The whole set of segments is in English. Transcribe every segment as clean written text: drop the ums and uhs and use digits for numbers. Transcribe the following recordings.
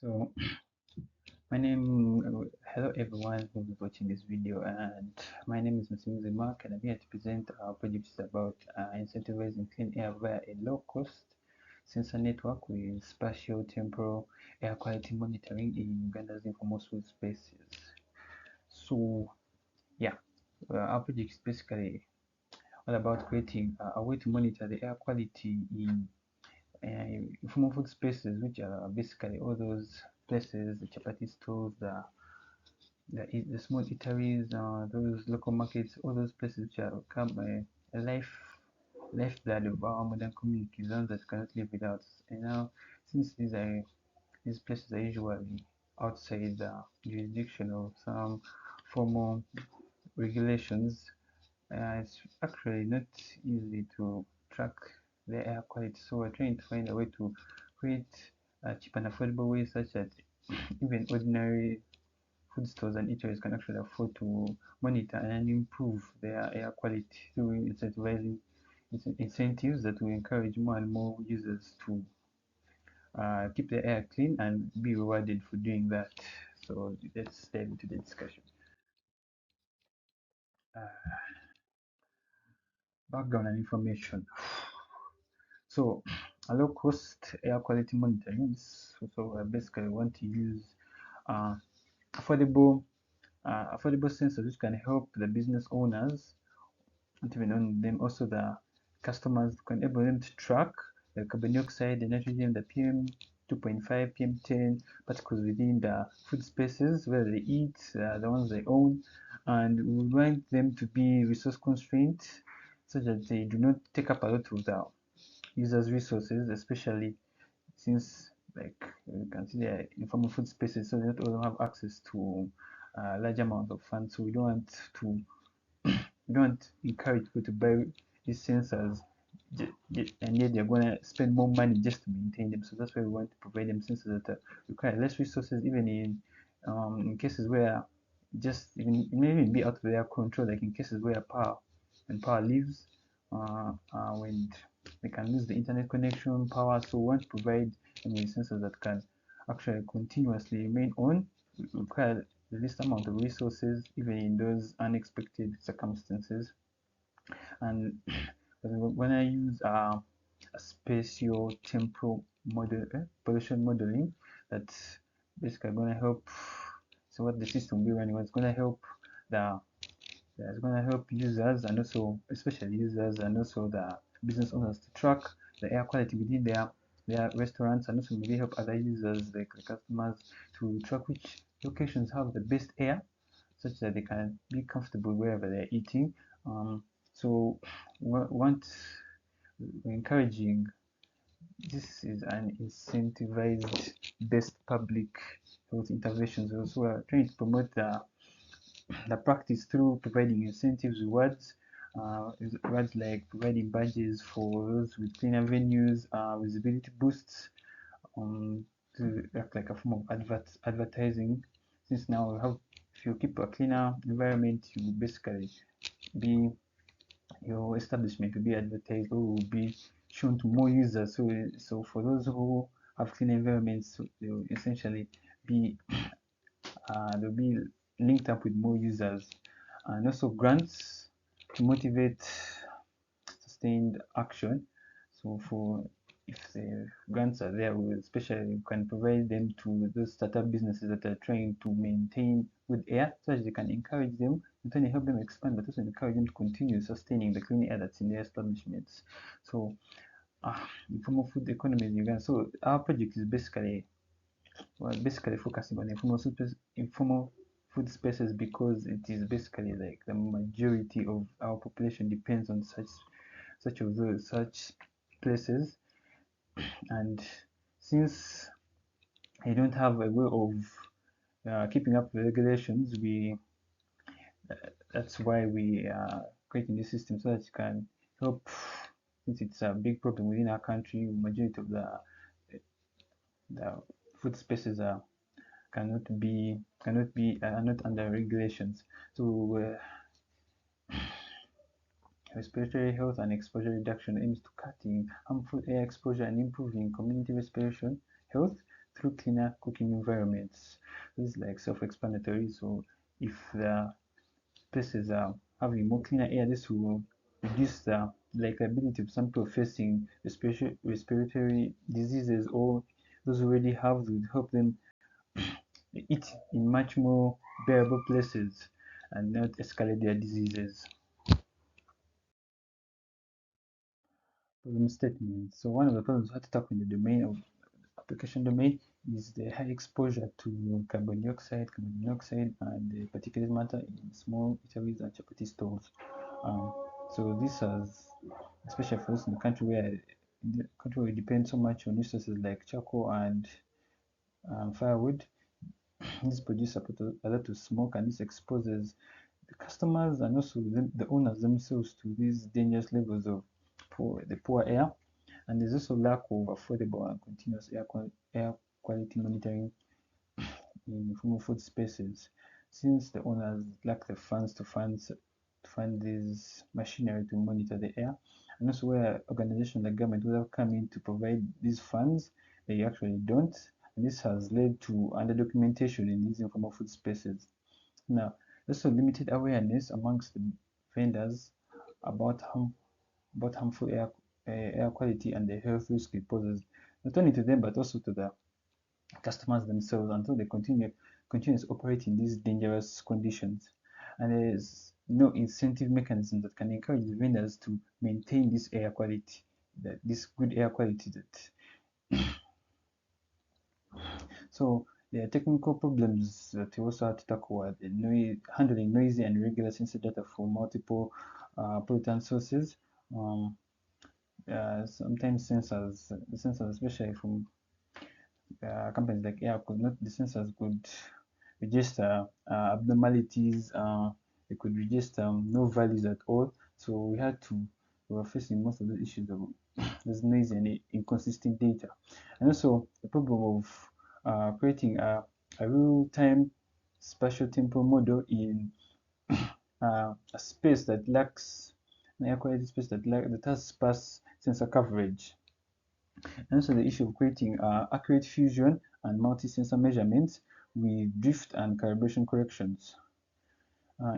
So, hello everyone who is watching this video, and my name is Mr. Mark, and I'm here to present our project about incentivizing clean air via a low-cost sensor network with spatio-temporal air quality monitoring in Uganda's informal school spaces. So, yeah, our project is basically all about creating a way to monitor the air quality in informal food spaces, which are basically all those places, the chapati stores, the small eateries, those local markets, all those places which are become a lifeblood of our modern communities, ones that cannot live without. And now, since these places are usually outside the jurisdiction of some formal regulations, it's actually not easy to track the air quality. So we're trying to find a way to create cheap and affordable ways such that even ordinary food stores and eateries can actually afford to monitor and improve their air quality through incentivizing incentives that will encourage more and more users to keep their air clean and be rewarded for doing that. So let's dive into the discussion. Uh, Background and information. So, a low-cost air quality monitoring is so basically want to use uh, affordable affordable sensors which can help the business owners, not even on them, also the customers, can enable them to track the carbon dioxide, the nitrogen, the PM 2.5, PM 10 particles within the food spaces where they eat, the ones they own, and we want them to be resource constrained so that they do not take up a lot of the users' resources, especially since like you can see the informal food spaces, so they not all have access to large amount of funds. So we don't want to we don't encourage people to buy these sensors and yet they're gonna spend more money just to maintain them. So that's why we want to provide them sensors that require less resources, even in cases where it may even be out of their control, like in cases where power leaves, when they can lose the internet connection, power. So we want to provide them with sensors that can actually continuously remain on, require the least amount of resources, even in those unexpected circumstances. And when I use a spatio-temporal pollution modeling, that's basically going to help. So what the system will be running, it's going to help the it's going to help users, and also especially users and also the business owners, to track the air quality within their restaurants, and also maybe help other users like the customers to track which locations have the best air such that they can be comfortable wherever they're eating. So want encouraging, this is an incentivized best public health interventions. Also, we're trying to promote the practice through providing incentives, rewards like providing badges for those with cleaner venues, visibility boosts, to act like a form of advertising. Since now we have, if you keep a cleaner environment, you basically be your establishment will be advertised or will be shown to more users. So for those who have clean environments, they will essentially be they'll be linked up with more users, and also grants to motivate sustained action. So for if the grants are there, we especially can provide them to those startup businesses that are trying to maintain good air, so that they can encourage them, not only help them expand, but also encourage them to continue sustaining the clean air that's in their establishments. So, informal food economy in Uganda. So our project is basically focusing on informal food spaces, because it is basically like the majority of our population depends on such places. And since I don't have a way of keeping up with regulations, we that's why we are creating this system, so that it can help. Since it's a big problem within our country, majority of the food spaces are not under regulations. So respiratory health and exposure reduction aims to cutting harmful air exposure and improving community respiration health through cleaner cooking environments. This is like self-explanatory. So if the places are having more cleaner air, this will reduce the likelihood of some people facing respiratory diseases, or those who already have would help them eat in much more bearable places and not escalate their diseases. Problem statement. So one of the problems we have to tackle in the domain of application domain is the high exposure to carbon dioxide, and the particulate matter in small eateries and chapati stores. Um, so this has, especially for us in the country where we depend so much on resources like charcoal and firewood, this produces a lot of smoke, and this exposes the customers and also the owners themselves to these dangerous levels of poor air. And there's also lack of affordable and continuous air quality monitoring in formal food spaces, since the owners lack the funds to fund this machinery to monitor the air. And also where organizations like government will have come in to provide these funds, they actually don't. And this has led to under documentation in these informal food spaces. Now, also limited awareness amongst the vendors about harmful air quality and the health risk it poses, not only to them but also to the customers themselves, until they continue to operate in these dangerous conditions. And there's no incentive mechanism that can encourage the vendors to maintain this air quality, this good air quality. So the technical problems that we also had to tackle were handling noisy and irregular sensor data from multiple pollutant sources. Um, Sometimes the sensors, especially from companies like Air, could not the sensors could register abnormalities. They could register no values at all. So we were facing most of the issues of this noisy and inconsistent data, and also the problem of creating a real-time spatial-temporal model in a space that lacks an air quality space that has sparse sensor coverage. And also the issue of creating accurate fusion and multi-sensor measurements with drift and calibration corrections.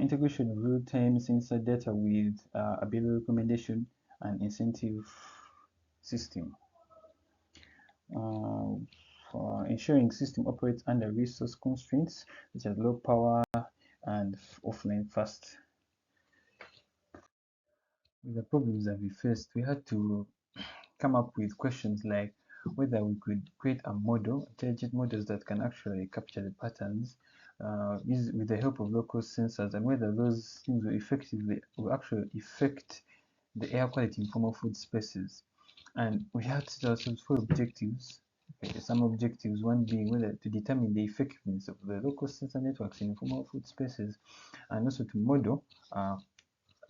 Integration of real-time sensor data with a behavior recommendation and incentive system. Uh, for ensuring system operates under resource constraints such as low power and offline fast. With the problems that we faced, we had to come up with questions like whether we could create a model, intelligent models that can actually capture the patterns with the help of local sensors, and whether those things will actually affect the air quality in formal food spaces. And we had to set ourselves four objectives. Okay, some objectives, one being whether to determine the effectiveness of the local sensor networks in informal food spaces, and also to model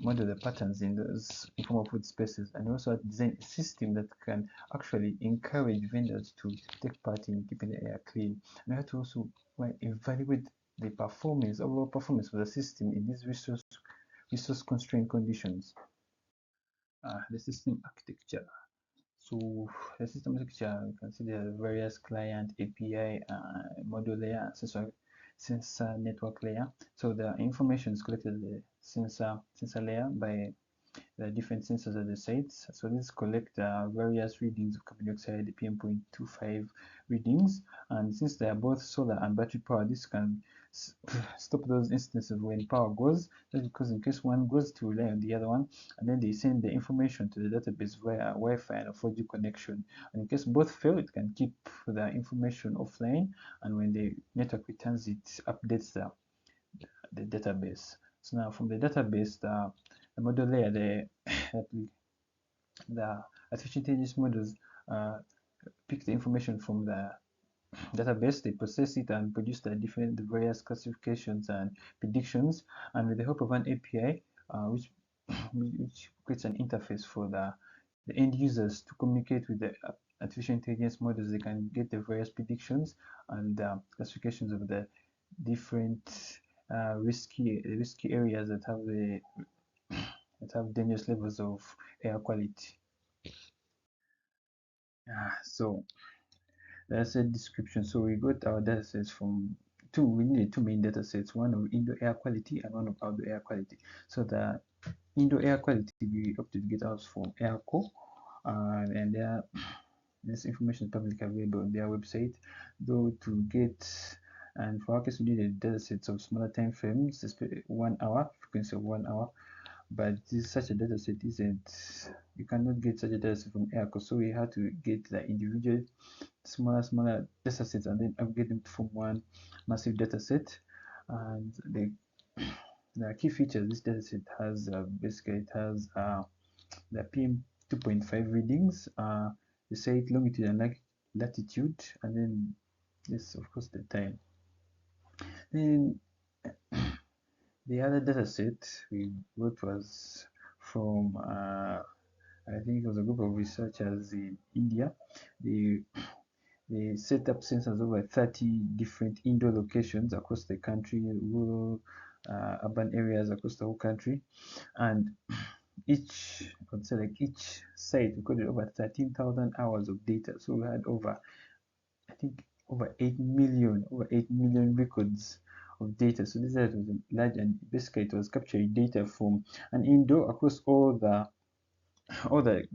the patterns in those informal food spaces, and also design a system that can actually encourage vendors to take part in keeping the air clean. And we have to also evaluate the overall performance of the system in these resource constrained conditions. The system architecture. So the system architecture, you can see the various client API, module layer, sensor network layer. So the information is collected at the sensor layer by the different sensors at the sites. So these collect various readings of carbon dioxide, PM.25 readings, and since they are both solar and battery powered, this can stop those instances when power goes. That's because in case one goes to rely on the other one, and then they send the information to the database via Wi-Fi and a 4G connection. And in case both fail, it can keep the information offline, and when the network returns, it updates the database. So now from the database, the model layer, the artificial intelligence models uh, pick the information from the database, they process it and produce the various classifications and predictions. And with the help of an API, which creates an interface for the end users to communicate with the artificial intelligence models, they can get the various predictions and classifications of the different risky areas that have dangerous levels of air quality. So dataset description. So we got our datasets from two. We needed two main datasets, one of indoor air quality and one of outdoor air quality. So the indoor air quality we opted to get out from Airco, and this information is publicly available on their website. Though to get, and for our case, we needed datasets of smaller time frames, 1 hour, frequency of 1 hour. But such a dataset isn't, you cannot get such a dataset from Airco, so we had to get the individual smaller datasets and then upgrade them to form one massive dataset. And the key features this dataset has, basically it has the PM 2.5 readings, the site longitude and latitude, and then this of course the time. Then the other dataset we got was from I think it was a group of researchers in India. They set up sensors over 30 different indoor locations across the country, rural, urban areas across the whole country, and each, I would say like each site recorded over 13,000 hours of data. So we had over, I think, over 8 million records of data. So this was large, and basically it was capturing data from an indoor across all the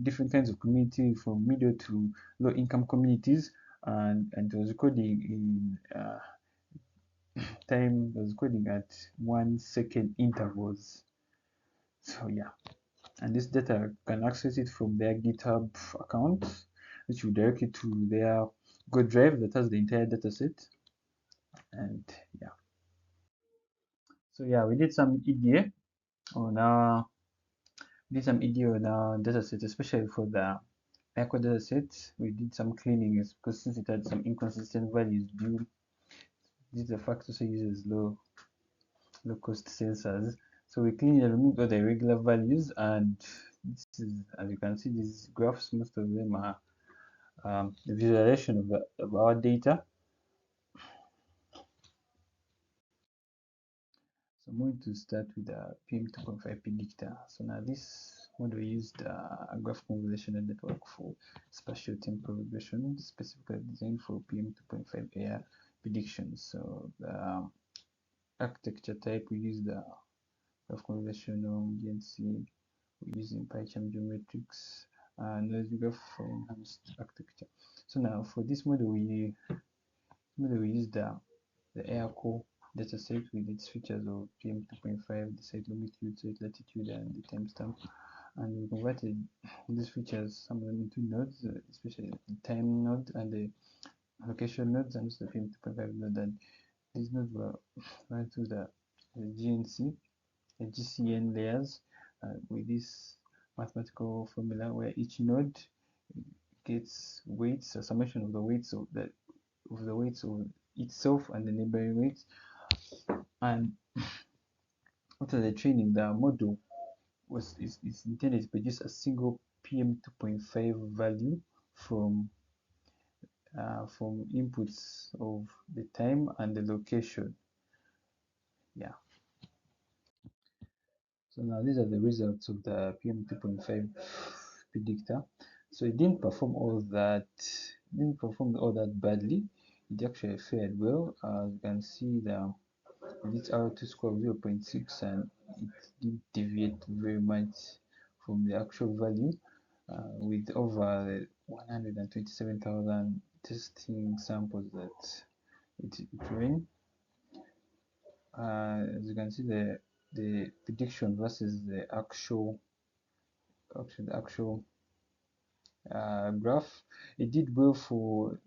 different kinds of community, from middle to low income communities, and it was recording in time, it was recording at 1 second intervals. So yeah, and this data can access it from their GitHub account, which will direct you to their Go Drive that has the entire dataset. And yeah, so yeah, we did some EDA on our dataset, especially for the Echo dataset. We did some cleaning because since it had some inconsistent values due, this is the fact also uses low cost sensors. So we cleaned and removed all the irregular values, and this is, as you can see, these graphs, most of them are the visualization of our data. So I'm going to start with the PM 2.5 predictor. So now this model used a graph convolutional network for spatio-temporal regression, specifically designed for PM 2.5 air prediction. So the architecture type, we use the graph convolutional DNC, we're using PyCharm geometrics, and noisy graph for enhanced architecture. So now for this model, we use the airco dataset with its features of PM 2.5, the site longitude, site latitude, and the timestamp. And we converted these features, some of them into nodes, especially the time node and the location nodes, and also the PM 2.5 node. And these nodes were run through the GNC, the GCN layers, with this mathematical formula where each node gets weights, a summation of the weights of itself and the neighboring weights. And after the training, the model is intended to produce a single PM 2.5 value from inputs of the time and the location. Yeah. So now these are the results of the PM 2.5 predictor. So it didn't perform all that badly. It actually fared well. As you can see, its R2 score of 0.6, and it didn't deviate very much from the actual value, with over 127,000 testing samples that it ran. As you can see, the prediction versus the actual graph, it did well for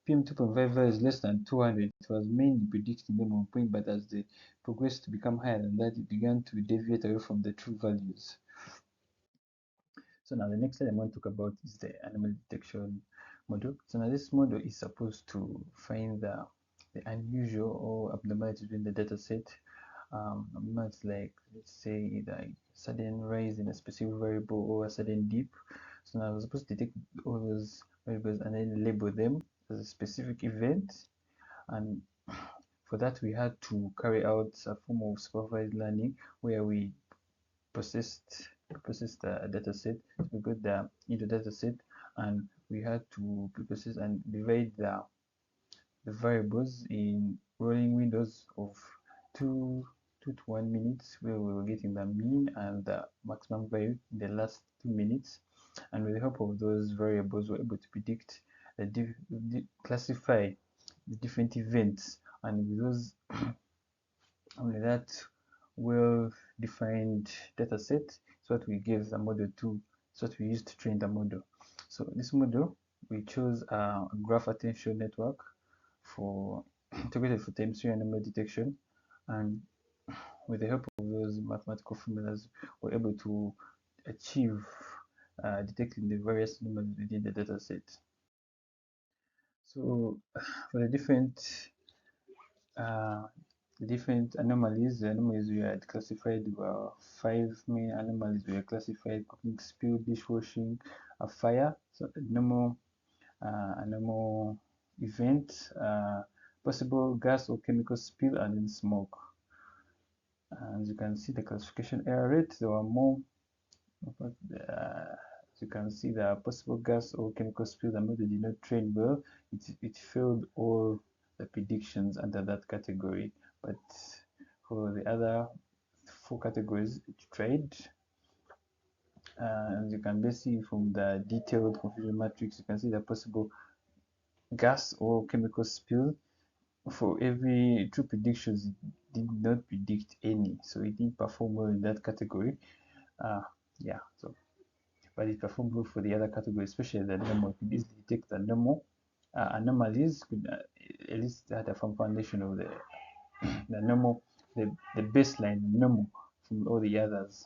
PM 2.5 values less than 200. It was mainly predicting them on point, but as they progressed to become higher than that, it began to deviate away from the true values. So now the next thing I want to talk about is the anomaly detection model. So now this model is supposed to find the unusual or abnormalities within the data set. Abnormalities like, let's say, the sudden rise in a specific variable or a sudden dip. So now I was supposed to detect all those variables and then label them as a specific event. And for that, we had to carry out a form of supervised learning where we processed the data set. We got the into data set, and we had to preprocess and divide the variables in rolling windows of two 2 to 1 minutes, where we were getting the mean and the maximum value in the last 2 minutes. And with the help of those variables, we're able to predict classify the different events, and with those only that well-defined data set is what we gave the model to. It's what we used to train the model. So this model, we chose a graph attention network for integrated for time series anomaly detection, and with the help of those mathematical formulas, we're able to achieve detecting the various anomalies within the data set. So for uh, the different anomalies, the anomalies we had classified were 5 main anomalies. We had classified: cooking spill, dishwashing, a fire, so a normal event, possible gas or chemical spill, and then smoke. As you can see, the classification error rate, there were more. As you can see, the possible gas or chemical spill, the model did not train well. It failed all the predictions under that category. But for the other 4 categories it tried, as you can see from the detailed confusion matrix, you can see the possible gas or chemical spill. For every true predictions, it did not predict any, so it didn't perform well in that category. Yeah, so but it performed well for the other categories, especially the normal. It could easily detect the normal anomalies, could at least had a foundation of the normal, the baseline normal from all the others.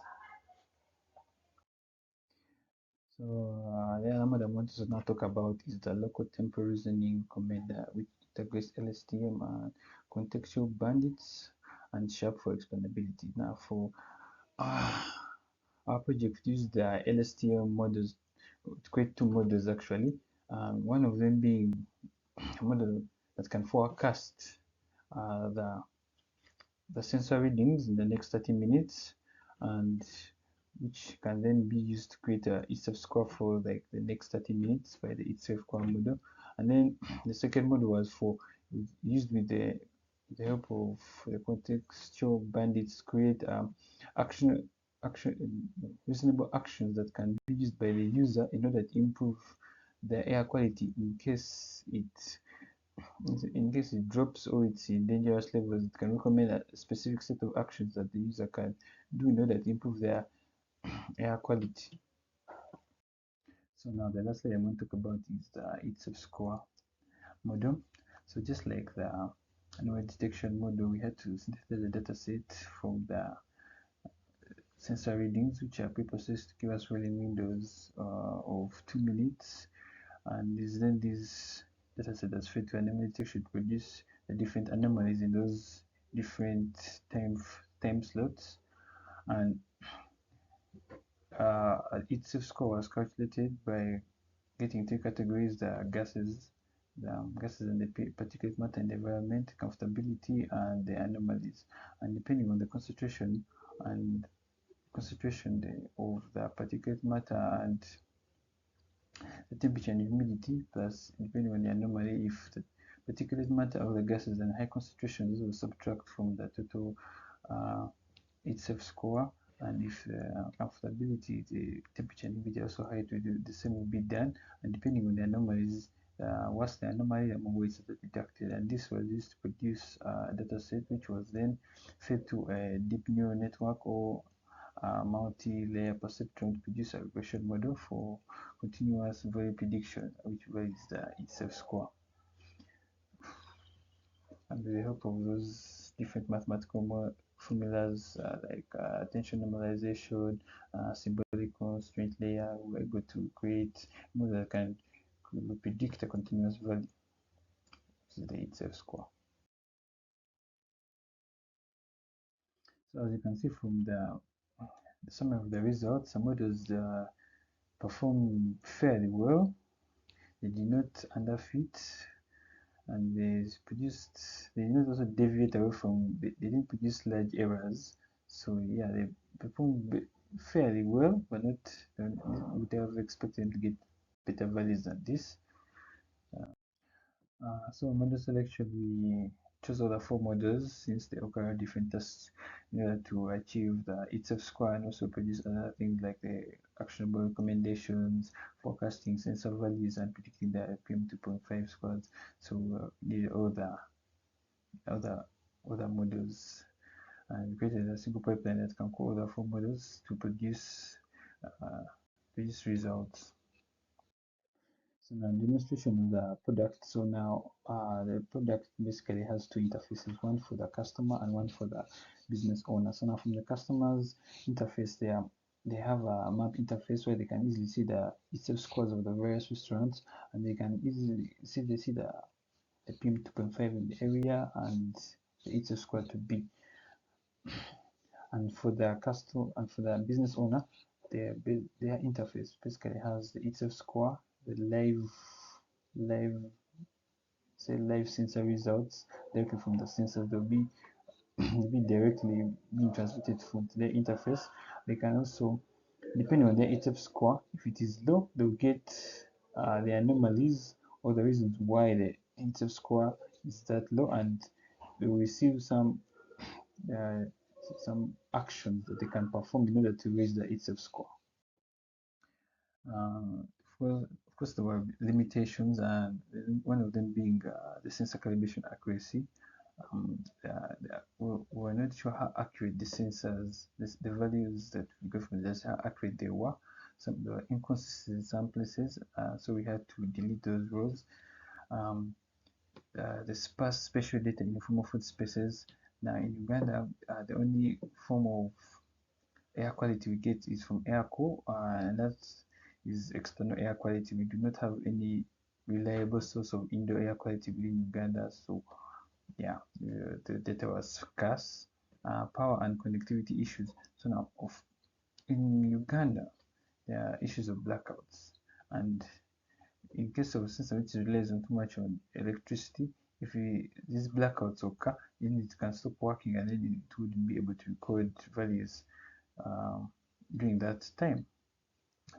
So the other one I want to now talk about is the local temporal reasoning commander, which integrates LSTM and contextual bandits and sharp for explainability. Now for our project used the LSTM models to create 2 models actually. One of them being a model that can forecast the sensor readings in the next 30 minutes, and which can then be used to create a itself score for like the next 30 minutes by the itself score model. And then the second model was for used with the help of the contextual bandits, create action reasonable actions that can be used by the user in order to improve the air quality in case it drops or it's in dangerous levels. It can recommend a specific set of actions that the user can do in order to improve their air quality. So now the last thing I want to talk about is the itself score model. So just like the anomaly detection model, we had to synthesize the data set from the sensor readings, which are preprocessed to give us rolling windows of 2 minutes, and then this dataset that's fed to anomaly detection produce the different anomalies in those different time slots. And itself score was calculated by getting 3 categories: the gases and the particulate matter in the environment, comfortability, and the anomalies. And depending on the concentration of the particulate matter and the temperature and humidity, plus depending on the anomaly, if the particulate matter of the gases and high concentrations will subtract from the total itself score, and if comfortability, the temperature and humidity also high, to do the same will be done. And depending on the anomalies, what's the anomaly, the more weights that are deducted. And this was used to produce a data set which was then fed to a deep neural network or multi-layer perceptron to produce a regression model for continuous value prediction, which varies the itself score. And with the help of those different mathematical formulas like attention normalization, symbolic constraint layer, we're able to create model that can predict a continuous value, which is the itself score. So as you can see from the summary of the results, some models perform fairly well. They did not underfit, and they did not also deviate away from, they didn't produce large errors. So yeah, they performed fairly well, but not would have expected to get better values than this. So model selection, we choose other four models since they occur different tasks in order to achieve the itself score and also produce other things like the actionable recommendations, forecasting sensor values, and predicting the PM 2.5 scores. So need other other models, and created a single pipeline that can call other four models to uh, produce results. So now demonstration of the product. So now the product basically has two interfaces, one for the customer and one for the business owner. So now from the customer's interface, they have a map interface where they can easily see the itself scores of the various restaurants, and they can easily see the PM 2.5 in the area and the itself score to be. And for the customer and for the business owner, their interface basically has the itself score, the live live sensor results directly from the sensors. They'll be directly being transmitted from their interface. They can also, depending on their itself score, if it is low, they'll get the anomalies or the reasons why the itself score is that low, and they will receive uh, some actions that they can perform in order to raise the itself score. Of course, there were limitations, and one of them being the sensor calibration accuracy. We're not sure how accurate the sensors, the values that we got from this, how accurate they were. There were inconsistencies in some places, so we had to delete those rows. The sparse spatial data in the form of food spaces. Now in Uganda, the only form of air quality we get is from airco, and that is external air quality. We do not have any reliable source of indoor air quality within Uganda, so yeah, the data was scarce. Power and connectivity issues. So now, in Uganda, there are issues of blackouts, and in case of a system which relies on too much on electricity, if these blackouts occur, then it can stop working, and then it wouldn't be able to record values during that time.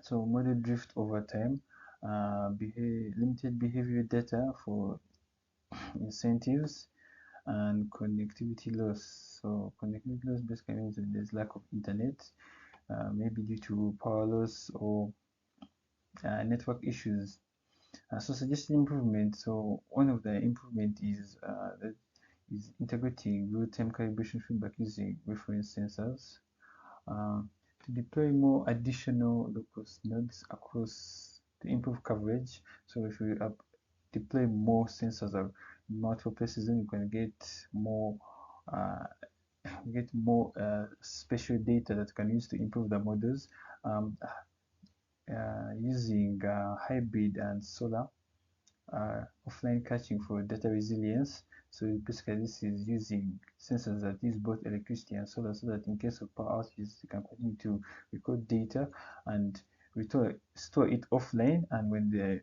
So model drift over time, limited behavior data for incentives, and connectivity loss. So connectivity loss basically means that there's lack of internet, maybe due to power loss or network issues. So suggested improvement. So one of the improvement is integrating real-time calibration feedback using reference sensors. To deploy more additional low-cost nodes across to improve coverage. So if we deploy more sensors in multiple places, then you can uh, get more spatial data that can use to improve the models. Using hybrid and solar offline caching for data resilience. So basically this is using sensors that use both electricity and solar, so that in case of power outages you can continue to record data and store it offline, and when the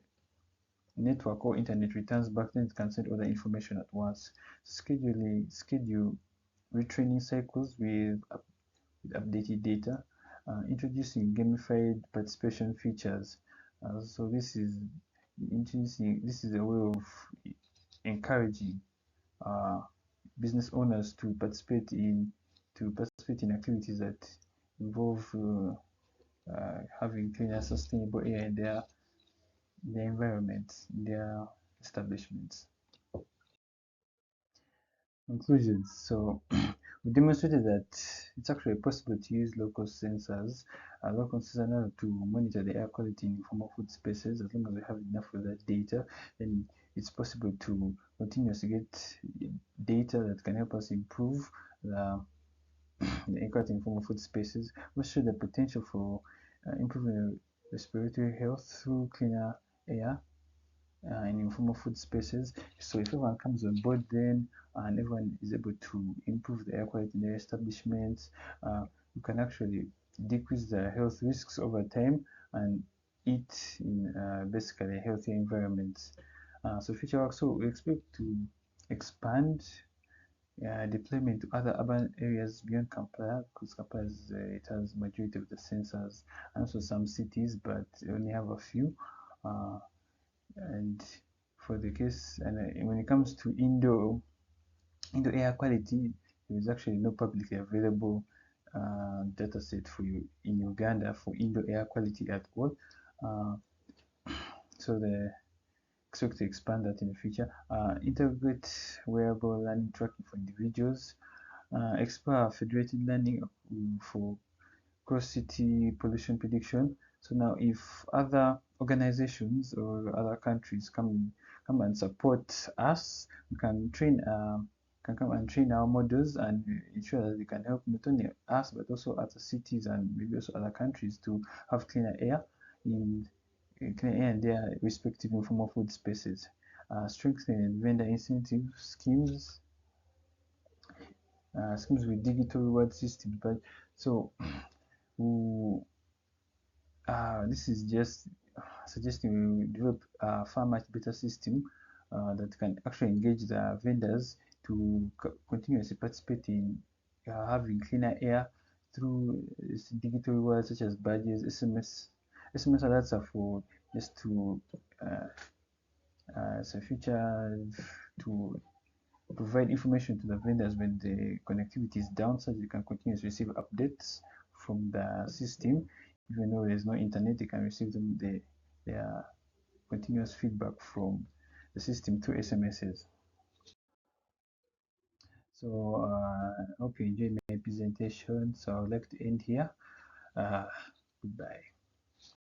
network or internet returns back, then it can send all the information at once. Schedule retraining cycles with updated data. Introducing gamified participation features. So this is a way of encouraging uh, business owners to participate in activities that involve having cleaner, sustainable air in their environments, in their establishments. Conclusions. So we demonstrated that it's actually possible to use local sensors, to monitor the air quality in formal food spaces. As long as we have enough of that data, then it's possible to continuously get data that can help us improve the air quality in formal food spaces. We show the potential for improving respiratory health through cleaner air in informal food spaces. So if everyone comes on board, then and everyone is able to improve the air quality in their establishments, you can actually decrease the health risks over time and eat in basically healthy environments. So future work, so we expect to expand deployment to other urban areas beyond Kampala, because Kampala it has majority of the sensors, and also some cities, but they only have a few. uh, and for the case, and when it comes to indoor air quality, there is actually no publicly available data set for you in Uganda for indoor air quality at all. Uh, so they expect to expand that in the future. Integrate wearable learning tracking for individuals. Explore federated learning for cross-city pollution prediction. So now, if other organizations or other countries come and support us, we can come and train our models and ensure that they can help not only us but also other cities and maybe also other countries to have cleaner air in their respective informal food spaces. Strengthen vendor incentive schemes with digital reward systems. But so this is just suggesting we develop a far much better system that can actually engage the vendors to continuously participate in having cleaner air through digital rewards such as badges, SMS alerts are for just to as a feature to provide information to the vendors when the connectivity is down so they can continuously receive updates from the system. Even though there's no internet, they can receive their continuous feedback from the system through SMSs. So I hope you enjoyed my presentation. So I would like to end here. Uh, Goodbye.